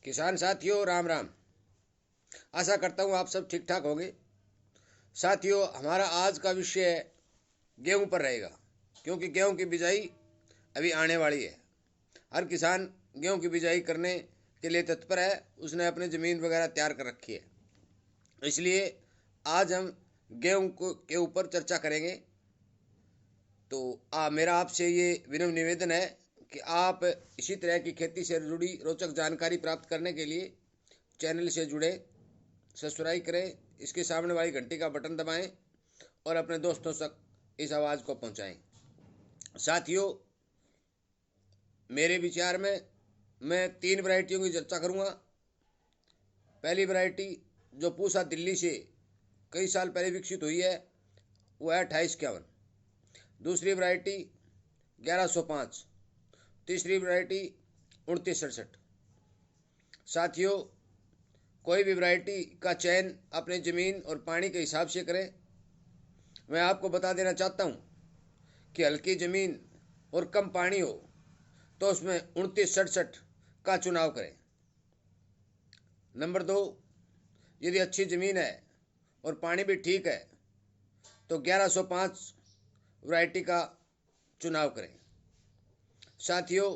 किसान साथियों राम राम। आशा करता हूँ आप सब ठीक ठाक होंगे। साथियों, हमारा आज का विषय गेहूं पर रहेगा, क्योंकि गेहूं की बिजाई अभी आने वाली है। हर किसान गेहूं की बिजाई करने के लिए तत्पर है। उसने अपनी ज़मीन वगैरह तैयार कर रखी है। इसलिए आज हम गेहूं को के ऊपर चर्चा करेंगे। तो मेरा आपसे ये विनम्र निवेदन है कि आप इसी तरह की खेती से जुड़ी रोचक जानकारी प्राप्त करने के लिए चैनल से जुड़े, सब्सक्राइब करें, इसके सामने वाली घंटी का बटन दबाएं और अपने दोस्तों तक इस आवाज़ को पहुंचाएं। साथियों, मेरे विचार में मैं 3 वैरायटियों की चर्चा करूंगा। पहली वैरायटी जो पूसा दिल्ली से कई साल पहले विकसित हुई है वो है 2851। दूसरी वैरायटी 1105। तीसरी वैरायटी 2967। साथियों, कोई भी वैरायटी का चयन अपने ज़मीन और पानी के हिसाब से करें। मैं आपको बता देना चाहता हूँ कि हल्की ज़मीन और कम पानी हो तो उसमें 2967 का चुनाव करें। नंबर 2, यदि अच्छी ज़मीन है और पानी भी ठीक है तो 1105 वैरायटी का चुनाव करें। साथियों,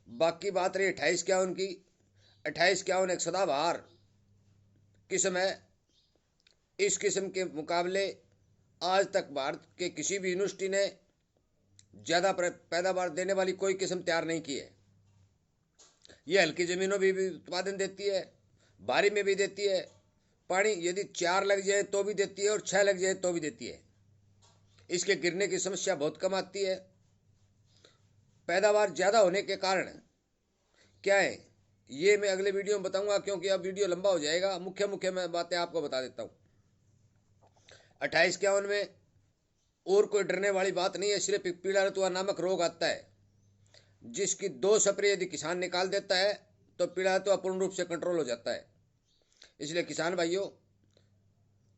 बाकी बात रही 2851 की। 2851 एक सदाबहार किस्म है। इस किस्म के मुकाबले आज तक भारत के किसी भी यूनिवर्सिटी ने ज़्यादा पैदावार देने वाली कोई किस्म तैयार नहीं की है। ये हल्की ज़मीनों में भी उत्पादन देती है, भारी में भी देती है, पानी यदि 4 लग जाए तो भी देती है और 6 लग जाए तो भी देती है। इसके गिरने की समस्या बहुत कम आती है। पैदावार ज़्यादा होने के कारण क्या है ये मैं अगले वीडियो में बताऊंगा, क्योंकि अब वीडियो लंबा हो जाएगा। मुख्य मैं बातें आपको बता देता हूँ। 2851 में और कोई डरने वाली बात नहीं है। सिर्फ पीला रतुआ नामक रोग आता है, जिसकी 2 स्प्रे यदि किसान निकाल देता है तो पीला रतुआ पूर्ण रूप से कंट्रोल हो जाता है। इसलिए किसान भाइयों,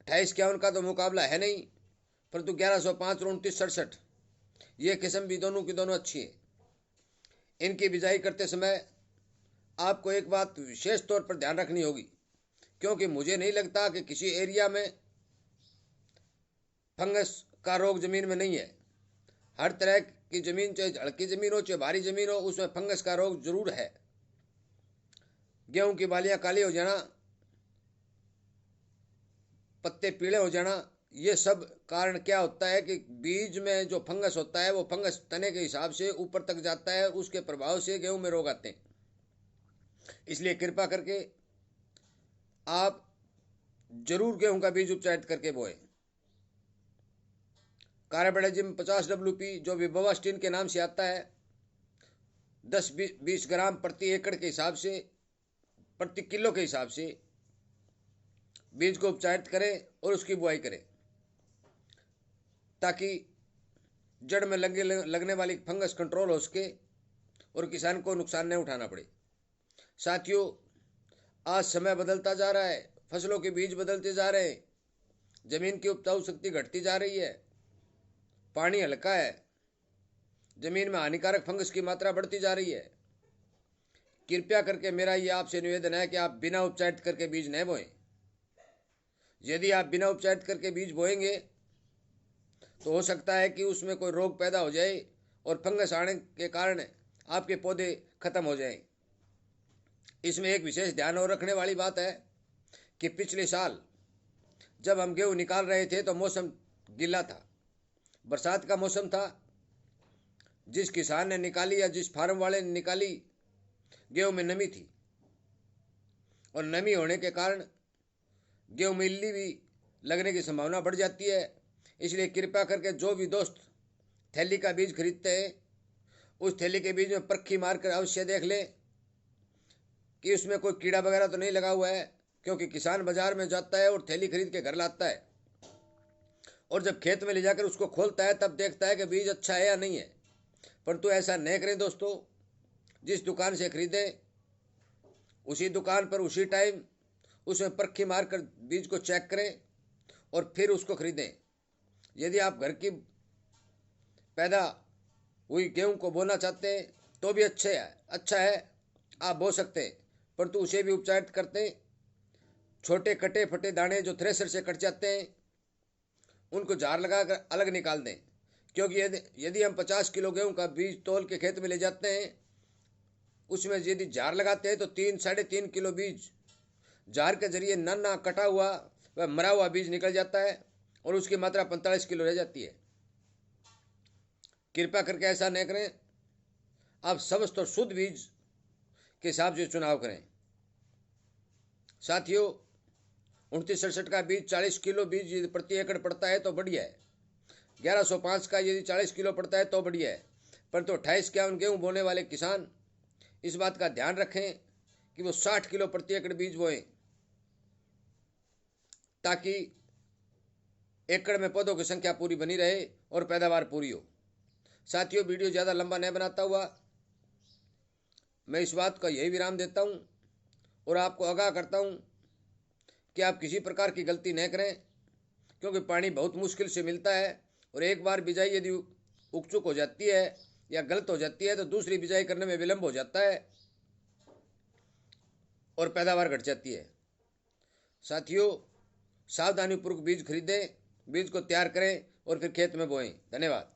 2851 का तो मुकाबला है नहीं, परंतु 1105 और 2967 ये किस्म भी दोनों की दोनों अच्छी है। इनकी बिजाई करते समय आपको एक बात विशेष तौर पर ध्यान रखनी होगी, क्योंकि मुझे नहीं लगता कि किसी एरिया में फंगस का रोग ज़मीन में नहीं है। हर तरह की ज़मीन, चाहे हल्की ज़मीन हो चाहे भारी ज़मीन हो, उसमें फंगस का रोग जरूर है। गेहूं की बालियां काली हो जाना, पत्ते पीले हो जाना, ये सब कारण क्या होता है कि बीज में जो फंगस होता है वो फंगस तने के हिसाब से ऊपर तक जाता है। उसके प्रभाव से गेहूं में रोग आते हैं। इसलिए कृपा करके आप जरूर गेहूं का बीज उपचारित करके बोएं। कार्बेंडाजिम 50 WP जो विभवास्टिन के नाम से आता है, 10-20 ग्राम प्रति एकड़ के हिसाब से, प्रति किलो के हिसाब से बीज को उपचारित करें और उसकी बुआई करें, ताकि जड़ में लगने वाली फंगस कंट्रोल हो सके और किसान को नुकसान नहीं उठाना पड़े। साथियों, आज समय बदलता जा रहा है, फसलों के बीज बदलते जा रहे हैं, जमीन की उपजाऊ शक्ति घटती जा रही है, पानी हल्का है, जमीन में हानिकारक फंगस की मात्रा बढ़ती जा रही है। कृपया करके मेरा ये आपसे निवेदन है कि आप बिना उपचारित करके बीज न बोएं। यदि आप बिना उपचारित करके बीज बोएंगे तो हो सकता है कि उसमें कोई रोग पैदा हो जाए और फंगस आने के कारण आपके पौधे खत्म हो जाएं। इसमें एक विशेष ध्यान और रखने वाली बात है कि पिछले साल जब हम गेहूँ निकाल रहे थे तो मौसम गीला था, बरसात का मौसम था। जिस किसान ने निकाली या जिस फार्म वाले ने निकाली, गेहूँ में नमी थी और नमी होने के कारण गेहूँ में इल्ली भी लगने की संभावना बढ़ जाती है। इसलिए कृपया करके जो भी दोस्त थैली का बीज खरीदते हैं, उस थैली के बीज में परखी मारकर अवश्य देख लें कि उसमें कोई कीड़ा वगैरह तो नहीं लगा हुआ है, क्योंकि किसान बाजार में जाता है और थैली खरीद के घर लाता है और जब खेत में ले जाकर उसको खोलता है तब देखता है कि बीज अच्छा है या नहीं है। परंतु ऐसा नहीं करें दोस्तों। जिस दुकान से खरीदें उसी दुकान पर उसी टाइम उसमें परखी मारकर बीज को चेक करें और फिर उसको खरीदें। यदि आप घर की पैदा हुई गेहूं को बोना चाहते हैं तो भी अच्छा है, आप बो सकते हैं, परंतु उसे भी उपचारित करते हैं। छोटे कटे फटे दाने जो थ्रेसर से कट जाते हैं उनको जार लगाकर अलग निकाल दें, क्योंकि यदि हम 50 किलो गेहूं का बीज तोल के खेत में ले जाते हैं, उसमें यदि जार लगाते हैं तो 3-3.5 किलो बीज जार के जरिए नन्ना कटा हुआ व मरा हुआ बीज निकल जाता है और उसकी मात्रा 45 किलो रह जाती है। कृपया करके ऐसा न करें। आप स्वस्थ और शुद्ध बीज के हिसाब से चुनाव करें। साथियों, 2967 का बीज 40 किलो बीज यदि प्रति एकड़ पड़ता है तो बढ़िया है। 1105 का यदि 40 किलो पड़ता है तो बढ़िया है। परंतु 28-51 गेहूँ बोने वाले किसान इस बात का ध्यान रखें कि वो 60 किलो प्रति एकड़ बीज बोएं, ताकि एकड़ में पौधों की संख्या पूरी बनी रहे और पैदावार पूरी हो। साथियों, वीडियो ज़्यादा लंबा नहीं बनाता हुआ मैं इस बात का यही विराम देता हूँ और आपको आगाह करता हूँ कि आप किसी प्रकार की गलती न करें, क्योंकि पानी बहुत मुश्किल से मिलता है और एक बार बिजाई यदि उकचुक हो जाती है या गलत हो जाती है तो दूसरी बिजाई करने में विलंब हो जाता है और पैदावार घट जाती है। साथियों, सावधानीपूर्वक बीज खरीदें, बीज को तैयार करें और फिर खेत में बोएं। धन्यवाद।